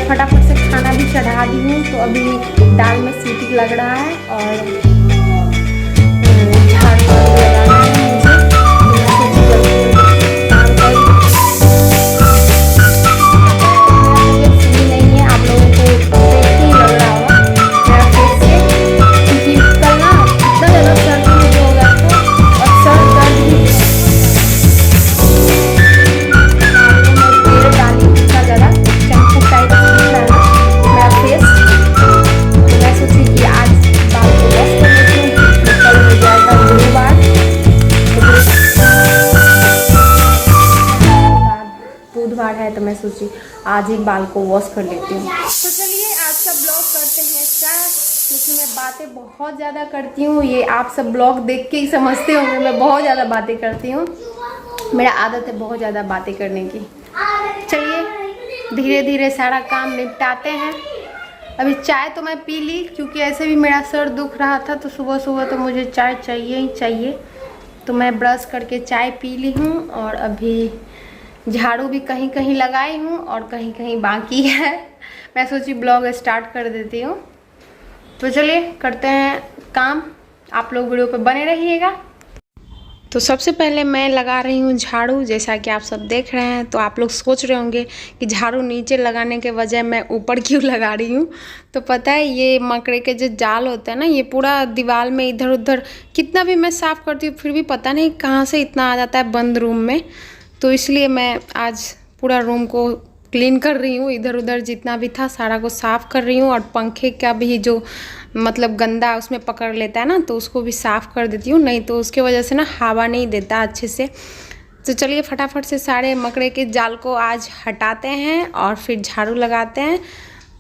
मैं फटाफट से खाना भी चढ़ा दी हूँ। तो अभी दाल में सीटी लग रहा है और झाड़ू लगाना है मुझे। तो मैं सोची जल्दी काम कर नहीं है। आप लोगों को देख ही लग रहा होगा मेरा फेस से, क्योंकि कल ना इतना ज़्यादा सर्दी मुझे हो गया था और सर दर्द भी तेल डाली इतना ज़्यादा शैम्पू टाइप दिख रहा है ना मेरा फेस। तो मैं सोची कि आज बाल को वॉश कर लेती हूँ, क्योंकि कल हो जाएगा गुरुवार। बुधवार है तो मैं सोची आज ही बाल को वॉश कर लेती हूँ। तो चलिए आज का ब्लॉग करते हैं स्टार्ट, क्योंकि मैं बातें बहुत ज़्यादा करती हूँ। ये आप सब ब्लॉग देख के ही समझते होंगे मैं बहुत ज़्यादा बातें करती हूँ। मेरा आदत है बहुत ज़्यादा बातें करने की। चलिए धीरे धीरे सारा काम निपटाते हैं। अभी चाय तो मैं पी ली, क्योंकि ऐसे भी मेरा सर दुख रहा था तो सुबह सुबह तो मुझे चाय चाहिए ही चाहिए। तो मैं ब्रश करके चाय पी ली हूँ और अभी झाड़ू भी कहीं कहीं लगाई हूँ और कहीं कहीं बाकी है। मैं सोची ब्लॉग स्टार्ट कर देती हूँ। तो चलिए करते हैं काम, आप लोग वीडियो पे बने रहिएगा। तो सबसे पहले मैं लगा रही हूँ झाड़ू, जैसा कि आप सब देख रहे हैं। तो आप लोग सोच रहे होंगे कि झाड़ू नीचे लगाने के बजाय मैं ऊपर क्यों लगा रही हूँ। तो पता है ये मकड़े के जो जाल होते हैं ना, ये पूरा दीवार में इधर उधर कितना भी मैं साफ़ करती हूँ फिर भी पता नहीं कहाँ से इतना आ जाता है बंद रूम में। तो इसलिए मैं आज पूरा रूम को क्लीन कर रही हूँ, इधर उधर जितना भी था सारा को साफ़ कर रही हूँ। और पंखे का भी जो मतलब गंदा उसमें पकड़ लेता है ना, तो उसको भी साफ़ कर देती हूँ, नहीं तो उसके वजह से ना हवा नहीं देता अच्छे से। तो चलिए फटाफट से सारे मकड़े के जाल को आज हटाते हैं और फिर झाड़ू लगाते हैं।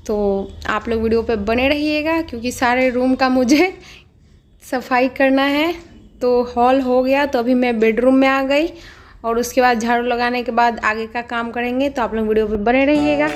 तो आप लोग वीडियो पे बने रहिएगा, क्योंकि सारे रूम का मुझे सफाई करना है। तो हॉल हो गया, तो अभी मैं बेडरूम में आ गई और उसके बाद झाड़ू लगाने के बाद आगे का काम करेंगे। तो आप लोग वीडियो पे बने रहिएगा।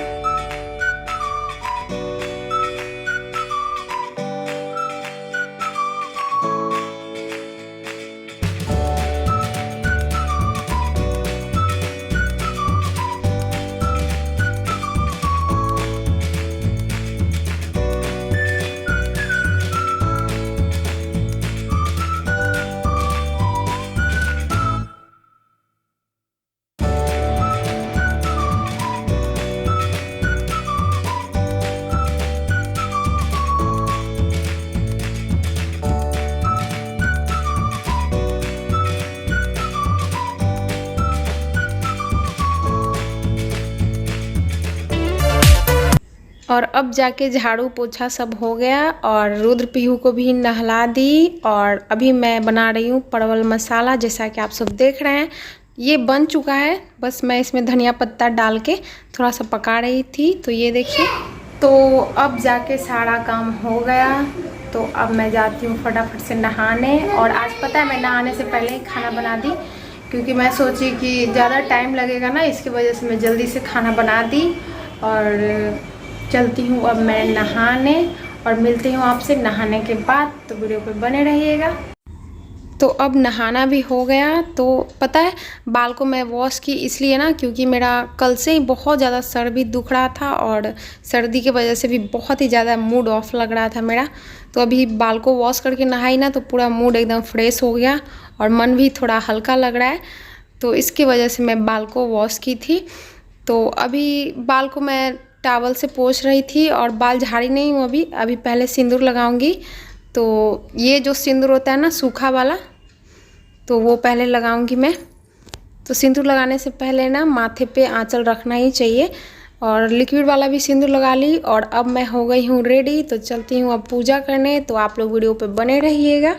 और अब जाके झाड़ू पोछा सब हो गया और रुद्र पीहू को भी नहला दी। और अभी मैं बना रही हूँ परवल मसाला, जैसा कि आप सब देख रहे हैं ये बन चुका है। बस मैं इसमें धनिया पत्ता डाल के थोड़ा सा पका रही थी। तो ये देखिए, तो अब जाके सारा काम हो गया। तो अब मैं जाती हूँ फटाफट से नहाने। और आज पता है मैं नहाने से पहले ही खाना बना दी, क्योंकि मैं सोची कि ज़्यादा टाइम लगेगा ना, इसकी वजह से मैं जल्दी से खाना बना दी। और चलती हूँ अब मैं नहाने और मिलती हूँ आपसे नहाने के बाद। तो वीडियो पे बने रहिएगा। तो अब नहाना भी हो गया। तो पता है बाल को मैं वॉश की इसलिए ना, क्योंकि मेरा कल से ही बहुत ज़्यादा सर भी दुख रहा था और सर्दी की वजह से भी बहुत ही ज़्यादा मूड ऑफ लग रहा था मेरा। तो अभी बाल को वॉश करके नहाई ना, तो पूरा मूड एकदम फ्रेश हो गया और मन भी थोड़ा हल्का लग रहा है। तो इसकी वजह से मैं बाल को वॉश की थी। तो अभी बाल को मैं टॉवल से पोंछ रही थी और बाल झाड़ी नहीं हूँ अभी पहले सिंदूर लगाऊंगी। तो ये जो सिंदूर होता है ना सूखा वाला, तो वो पहले लगाऊंगी मैं। तो सिंदूर लगाने से पहले ना माथे पे आंचल रखना ही चाहिए। और लिक्विड वाला भी सिंदूर लगा ली और अब मैं हो गई हूँ रेडी। तो चलती हूँ अब पूजा करने। तो आप लोग वीडियो पे बने रहिएगा।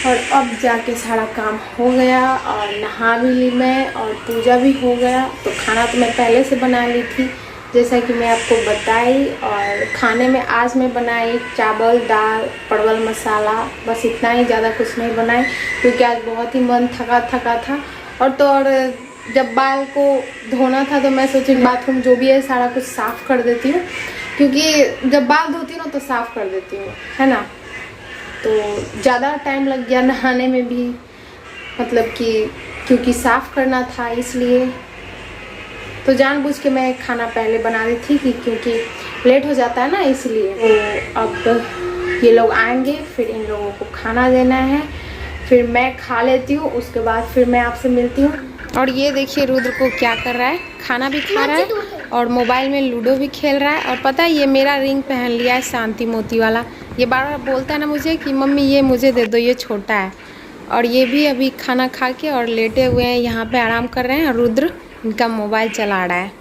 और अब जाके सारा काम हो गया और नहा भी ली मैं और पूजा भी हो गया। तो खाना तो मैं पहले से बना ली थी, जैसा कि मैं आपको बताई। और खाने में आज मैं बनाई चावल दाल परवल मसाला, बस इतना ही, ज़्यादा कुछ नहीं बनाई, क्योंकि आज बहुत ही मन थका थका था। और जब बाल को धोना था तो मैं सोची बाथरूम जो भी है सारा कुछ साफ़ कर देती हूँ, क्योंकि जब बाल धोती हूँ तो साफ़ कर देती हूँ, है ना। तो ज़्यादा टाइम लग गया नहाने में भी, मतलब कि क्योंकि साफ़ करना था इसलिए। तो जानबूझ के मैं खाना पहले बना दी थी कि क्योंकि लेट हो जाता है ना, इसलिए। तो अब ये लोग आएंगे, फिर इन लोगों को खाना देना है, फिर मैं खा लेती हूँ, उसके बाद फिर मैं आपसे मिलती हूँ। और ये देखिए रुद्र को क्या कर रहा है, खाना भी खा रहा है और मोबाइल में लूडो भी खेल रहा है। और पता है ये मेरा रिंग पहन लिया है शांति मोती वाला। ये बार बार बोलता है ना मुझे कि मम्मी ये मुझे दे दो, ये छोटा है। और ये भी अभी खाना खा के और लेटे हुए हैं, यहाँ पे आराम कर रहे हैं। और रुद्र इनका मोबाइल चला रहा है।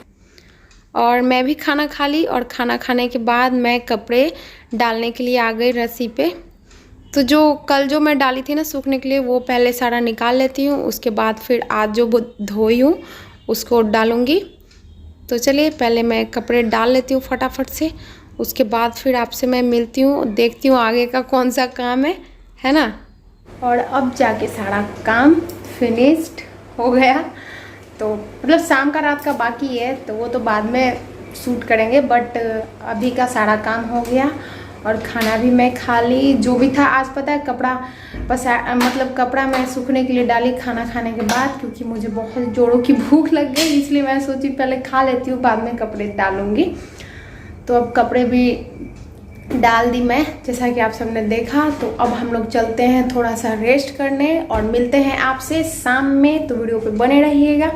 और मैं भी खाना खा ली और खाना खाने के बाद मैं कपड़े डालने के लिए आ गई रस्सी पे। तो जो कल जो मैं डाली थी ना सूखने के लिए, वो पहले सारा निकाल लेती हूँ, उसके बाद फिर आज जो धोई हूँ उसको डालूँगी। तो चलिए पहले मैं कपड़े डाल लेती हूँ फटाफट से, उसके बाद फिर आपसे मैं मिलती हूँ, देखती हूँ आगे का कौन सा काम है ना। और अब जाके सारा काम फिनिश्ड हो गया। तो मतलब शाम का रात का बाकी है, तो वो तो बाद में शूट करेंगे, बट अभी का सारा काम हो गया। और खाना भी मैं खा ली जो भी था। आज पता है कपड़ा मतलब कपड़ा मैं सूखने के लिए डाली खाना खाने के बाद, क्योंकि मुझे बहुत जोरों की भूख लग गई, इसलिए मैं सोची पहले खा लेती हूँ, बाद में कपड़े डालूँगी। तो अब कपड़े भी डाल दी मैं, जैसा कि आप सबने देखा। तो अब हम लोग चलते हैं थोड़ा सा रेस्ट करने और मिलते हैं आपसे शाम में, तो वीडियो पे बने रहिएगा।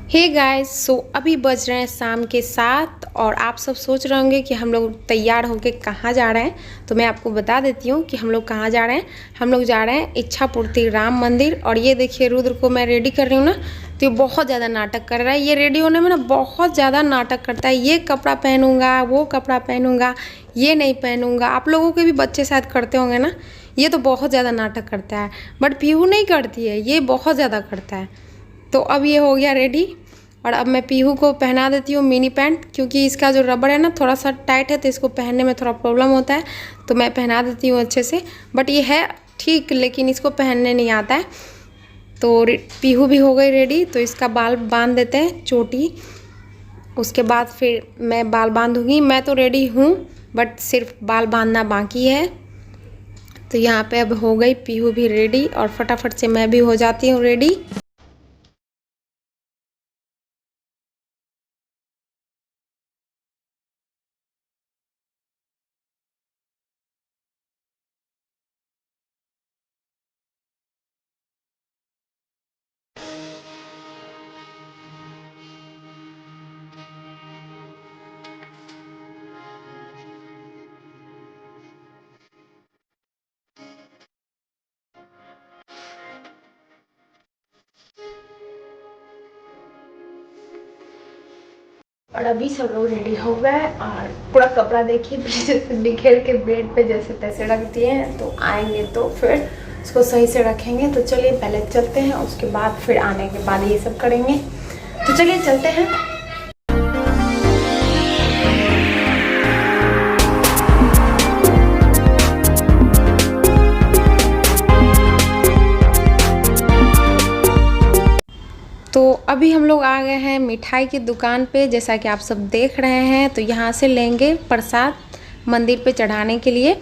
हे गाइस, सो अभी बज रहे हैं शाम के 7 और आप सब सोच रहे होंगे कि हम लोग तैयार होके कहाँ जा रहे हैं। तो मैं आपको बता देती हूँ कि हम लोग कहाँ जा रहे हैं। हम लोग जा रहे हैं इच्छापूर्ति राम मंदिर। और ये देखिए रुद्र को मैं रेडी कर रही हूँ ना, तो ये बहुत ज़्यादा नाटक कर रहा है। ये रेडी होने में ना बहुत ज़्यादा नाटक करता है, ये कपड़ा पहनूंगा, वो कपड़ा पहनूंगा, ये नहीं पहनूंगा। आप लोगों के भी बच्चे शायद करते होंगे ना, ये तो बहुत ज़्यादा नाटक करता है। बट पीहू नहीं करती है, ये बहुत ज़्यादा करता है। तो अब ये हो गया रेडी और अब मैं पीहू को पहना देती हूँ मिनी पैंट, क्योंकि इसका जो रबड़ है ना थोड़ा सा टाइट है, तो इसको पहनने में थोड़ा प्रॉब्लम होता है। तो मैं पहना देती हूँ अच्छे से, बट ये है ठीक, लेकिन इसको पहनने नहीं आता है। तो पीहू भी हो गई रेडी, तो इसका बाल बांध देते हैं चोटी, उसके बाद फिर मैं बाल बांधूंगी। मैं तो रेडी हूँ, बट सिर्फ बाल बांधना बाकी है। तो यहाँ पे अब हो गई पीहू भी रेडी और फटाफट से मैं भी हो जाती हूँ रेडी। और अभी सब लोग रेडी हो गए और पूरा कपड़ा देखिए पीछे से बिखेर के बेड पे जैसे तैसे रख दिए हैं। तो आएंगे तो फिर उसको सही से रखेंगे। तो चलिए पहले चलते हैं, उसके बाद फिर आने के बाद ये सब करेंगे। तो चलिए चलते हैं। तो अभी हम लोग आ गए हैं मिठाई की दुकान पे, जैसा कि आप सब देख रहे हैं। तो यहाँ से लेंगे प्रसाद मंदिर पे चढ़ाने के लिए।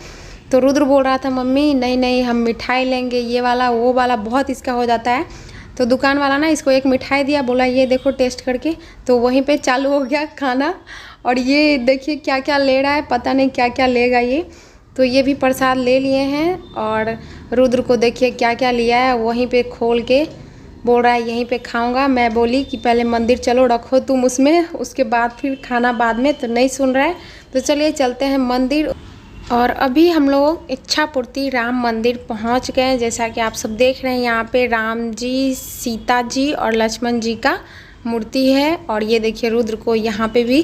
तो रुद्र बोल रहा था मम्मी नहीं नहीं हम मिठाई लेंगे, ये वाला वो वाला बहुत इसका हो जाता है। तो दुकान वाला ना इसको एक मिठाई दिया, बोला ये देखो टेस्ट करके। तो वहीं पे चालू हो गया खाना। और ये देखिए क्या क्या ले रहा है, पता नहीं क्या क्या लेगा ये। तो ये भी प्रसाद ले लिए हैं। और रुद्र को देखिए क्या क्या लिया है, वहीं पे खोल के बोल रहा है यहीं पे खाऊंगा। मैं बोली कि पहले मंदिर चलो, रखो तुम उसमें, उसके बाद फिर खाना बाद में। तो नहीं सुन रहा है। तो चलिए चलते हैं मंदिर। और अभी हम लोग इच्छापूर्ति राम मंदिर पहुंच गए। जैसा कि आप सब देख रहे हैं यहाँ पे राम जी, सीता जी और लक्ष्मण जी का मूर्ति है। और ये देखिए रुद्र को यहाँ पे भी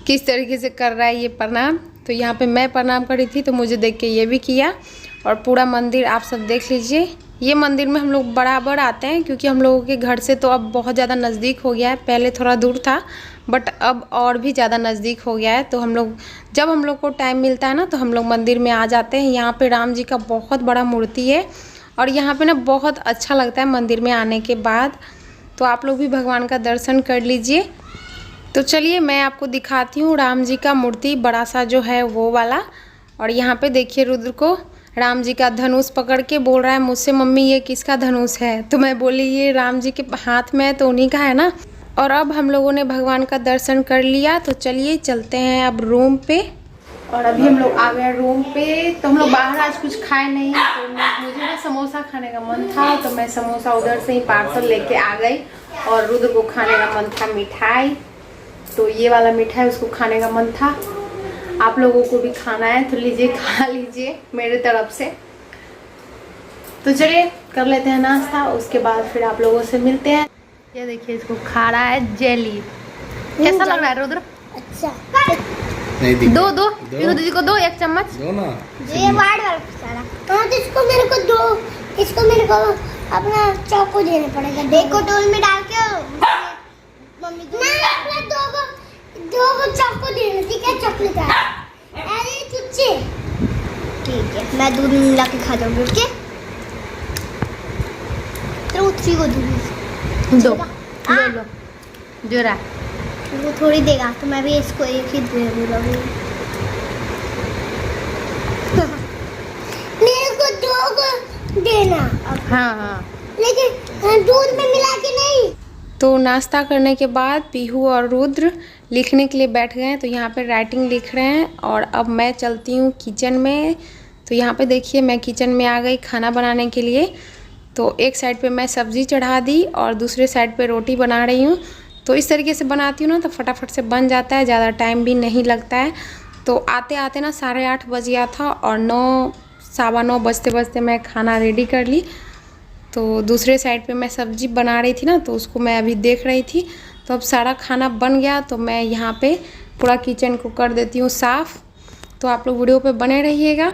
किस तरीके से कर रहा है ये प्रणाम। तो यहाँ पे मैं प्रणाम करी थी, तो मुझे देख के ये भी किया। और पूरा मंदिर आप सब देख लीजिए। ये मंदिर में हम लोग बराबर आते हैं, क्योंकि हम लोगों के घर से तो अब बहुत ज़्यादा नज़दीक हो गया है। पहले थोड़ा दूर था, बट अब और भी ज़्यादा नज़दीक हो गया है। तो हम लोग जब हम लोग को टाइम मिलता है ना, तो हम लोग मंदिर में आ जाते हैं। यहाँ पे राम जी का बहुत बड़ा मूर्ति है और यहाँ पे ना बहुत अच्छा लगता है मंदिर में आने के बाद। तो आप लोग भी भगवान का दर्शन कर लीजिए। तो चलिए मैं आपको दिखाती हूँ राम जी का मूर्ति बड़ा सा जो है वो वाला। और यहाँ पे देखिए रुद्र को राम जी का धनुष पकड़ के बोल रहा है मुझसे, मम्मी ये किसका धनुष है? तो मैं बोली ये राम जी के हाथ में है तो उन्हीं का है ना। और अब हम लोगों ने भगवान का दर्शन कर लिया, तो चलिए चलते हैं अब रूम पे। और अभी हम लोग आ गए रूम पे। तो हम लोग बाहर आज कुछ खाए नहीं, तो मुझे ना समोसा खाने का मन था, तो मैं समोसा उधर से ही पार्सल लेके आ गई। और रुद्र को खाने का मन था मिठाई, तो ये वाला मिठाई उसको खाने का मन था। आप लोगों को भी खाना है तो लीजिए, खा लीजिए मेरे तरफ से। तो चलिए कर लेते हैं नाश्ता, उसके बाद फिर आप लोगों से मिलते हैं। ये देखिए इसको खा रहा है जेली। कैसा लग रहा है रुद्र? अच्छा दो दो दीदी को दो, एक चम्मच दो ना। ये वाड़ वाला सारा। हाँ तो इसको मेरे को दो, इसको मेरे को अपना चाकू देना पड़ेगा। देखो टोल में डाल के मम्मी को ना अपना दो को चाकू देना, ठीक है? चॉकलेट का अरे तुझे ठीक है, मैं दूध मिला के खा जाऊंगी। ओके तो उसी को दूध दो ले लो जोरा। वो थोड़ी देगा तो मैं भी इसको एक ही दे दूंगी। मेरे को दो को देना। हाँ हाँ, लेकिन दूध में मिला के नहीं। तो नाश्ता करने के बाद पीहू और रुद्र लिखने के लिए बैठ गए हैं। तो यहाँ पे राइटिंग लिख रहे हैं और अब मैं चलती हूँ किचन में। तो यहाँ पे देखिए मैं किचन में आ गई खाना बनाने के लिए। तो एक साइड पे मैं सब्ज़ी चढ़ा दी और दूसरे साइड पे रोटी बना रही हूँ। तो इस तरीके से बनाती हूँ ना तो फटाफट से बन जाता है, ज़्यादा टाइम भी नहीं लगता है। तो आते आते ना 8:30 बज गया था और 9 सवा 9 बजते बजते मैं खाना रेडी कर ली। तो दूसरे साइड पे मैं सब्जी बना रही थी ना, तो उसको मैं अभी देख रही थी। तो अब सारा खाना बन गया, तो मैं यहाँ पे पूरा किचन को कर देती हूँ साफ़। तो आप लोग वीडियो पे बने रहिएगा।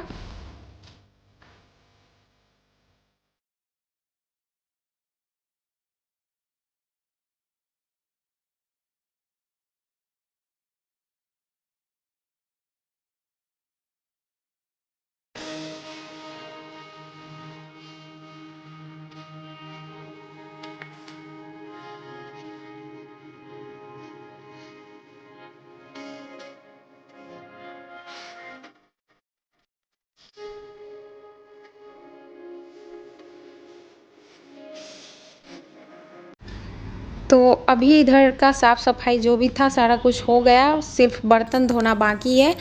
तो अभी इधर का साफ़ सफाई जो भी था सारा कुछ हो गया, सिर्फ बर्तन धोना बाकी है।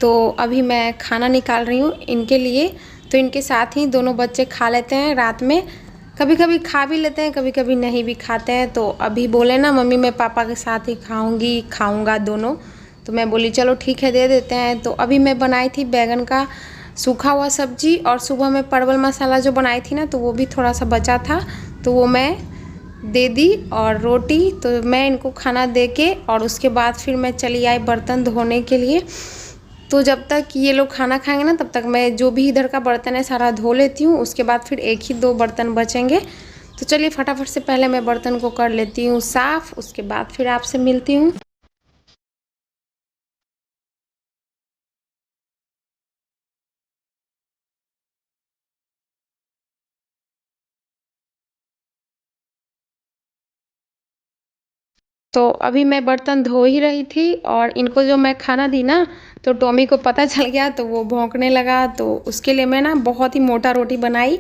तो अभी मैं खाना निकाल रही हूँ इनके लिए। तो इनके साथ ही दोनों बच्चे खा लेते हैं रात में, कभी कभी खा भी लेते हैं, कभी कभी नहीं भी खाते हैं। तो अभी बोले ना मम्मी मैं पापा के साथ ही खाऊंगा दोनों। तो मैं बोली चलो ठीक है दे देते हैं। तो अभी मैं बनाई थी बैगन का सूखा हुआ सब्जी, और सुबह में परवल मसाला जो बनाई थी ना तो वो भी थोड़ा सा बचा था, तो वो मैं दे दी और रोटी। तो मैं इनको खाना दे के और उसके बाद फिर मैं चली आई बर्तन धोने के लिए। तो जब तक ये लोग खाना खाएंगे ना तब तक मैं जो भी इधर का बर्तन है सारा धो लेती हूँ। उसके बाद फिर एक ही दो बर्तन बचेंगे। तो चलिए फटाफट से पहले मैं बर्तन को कर लेती हूँ साफ़, उसके बाद फिर आपसे मिलती हूँ। तो अभी मैं बर्तन धो ही रही थी और इनको जो मैं खाना दी ना तो टॉमी को पता चल गया, तो वो भौंकने लगा। तो उसके लिए मैं ना बहुत ही मोटा रोटी बनाई।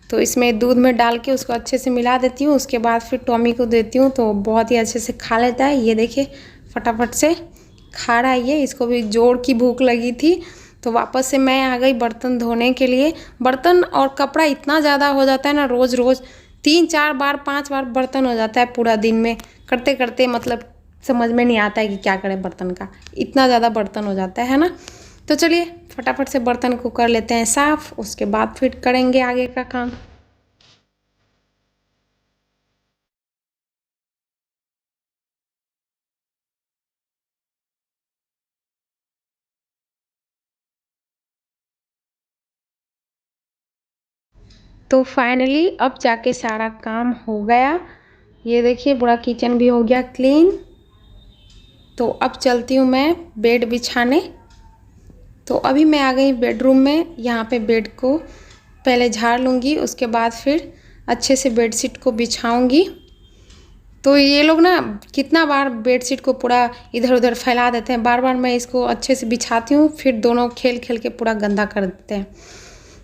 तो इसमें दूध में डाल के उसको अच्छे से मिला देती हूँ, उसके बाद फिर टॉमी को देती हूँ। तो बहुत ही अच्छे से खा लेता है। ये देखिए फटाफट से खा रहा है ये, इसको भी जोर की भूख लगी थी। तो वापस से मैं आ गई बर्तन धोने के लिए। बर्तन और कपड़ा इतना ज़्यादा हो जाता है ना, रोज़ रोज़ 3-4 बार 5 बार बर्तन हो जाता है पूरा दिन में, करते करते मतलब समझ में नहीं आता है कि क्या करें बर्तन का, इतना ज़्यादा बर्तन हो जाता है ना। तो चलिए फटाफट से बर्तन को कर लेते हैं साफ़, उसके बाद फिर करेंगे आगे का काम। तो फाइनली अब जाके सारा काम हो गया। ये देखिए पूरा किचन भी हो गया क्लीन। तो अब चलती हूँ मैं बेड बिछाने। तो अभी मैं आ गई बेडरूम में। यहाँ पे बेड को पहले झाड़ लूँगी, उसके बाद फिर अच्छे से बेडशीट को बिछाऊँगी। तो ये लोग ना कितना बार बेडशीट को पूरा इधर उधर फैला देते हैं, बार बार मैं इसको अच्छे से बिछाती हूँ, फिर दोनों खेल खेल के पूरा गंदा कर देते हैं।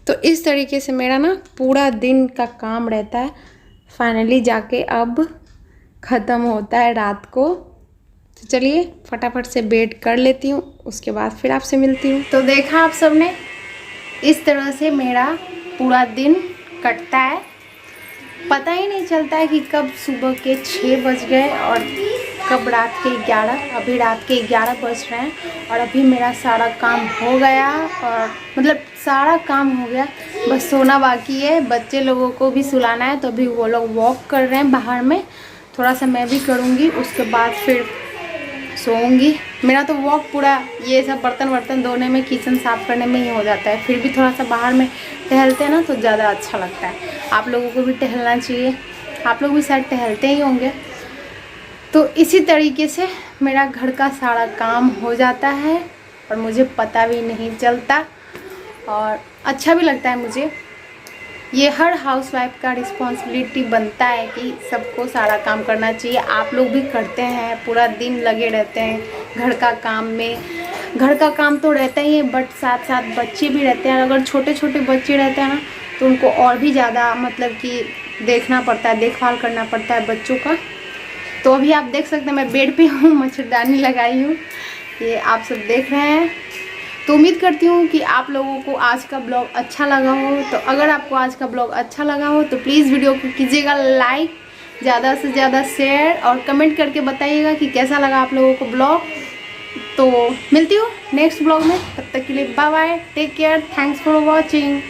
तो इस तरीके से मेरा ना पूरा दिन का काम रहता है, फाइनली जाके अब ख़त्म होता है रात को। तो चलिए फटाफट से बेड कर लेती हूँ, उसके बाद फिर आपसे मिलती हूँ। तो देखा आप सबने, इस तरह से मेरा पूरा दिन कटता है, पता ही नहीं चलता है कि कब सुबह के 6 बज गए और कब रात के 11। अभी रात के 11 बज रहे हैं और अभी मेरा सारा काम हो गया, और मतलब सारा काम हो गया, बस सोना बाकी है। बच्चे लोगों को भी सुलाना है, तो अभी वो लोग वॉक कर रहे हैं बाहर में, थोड़ा सा मैं भी करूँगी, उसके बाद फिर सोऊंगी। मेरा तो वॉक पूरा ये सब बर्तन वर्तन धोने में, किचन साफ़ करने में ही हो जाता है। फिर भी थोड़ा सा बाहर में टहलते हैं ना तो ज़्यादा अच्छा लगता है। आप लोगों को भी टहलना चाहिए, आप लोग भी शायद टहलते ही होंगे। तो इसी तरीके से मेरा घर का सारा काम हो जाता है और मुझे पता भी नहीं चलता, और अच्छा भी लगता है मुझे। ये हर हाउसवाइफ का रिस्पॉन्सिबिलिटी बनता है कि सबको सारा काम करना चाहिए। आप लोग भी करते हैं, पूरा दिन लगे रहते हैं घर का काम में। घर का काम तो रहता ही है, बट साथ साथ बच्चे भी रहते हैं। अगर छोटे छोटे बच्चे रहते हैं ना तो उनको और भी ज़्यादा मतलब कि देखना पड़ता है, देखभाल करना पड़ता है बच्चों का। तो अभी आप देख सकते हैं मैं बेड पे हूँ, मच्छरदानी लगाई हूँ, ये आप सब देख रहे हैं। तो उम्मीद करती हूँ कि आप लोगों को आज का ब्लॉग अच्छा लगा हो। तो अगर आपको आज का ब्लॉग अच्छा लगा हो तो प्लीज़ वीडियो को कीजिएगा लाइक, ज़्यादा से ज़्यादा शेयर, और कमेंट करके बताइएगा कि कैसा लगा आप लोगों को ब्लॉग। तो मिलती हूँ नेक्स्ट ब्लॉग में, तब तक के लिए bye bye, take care, thanks for watching.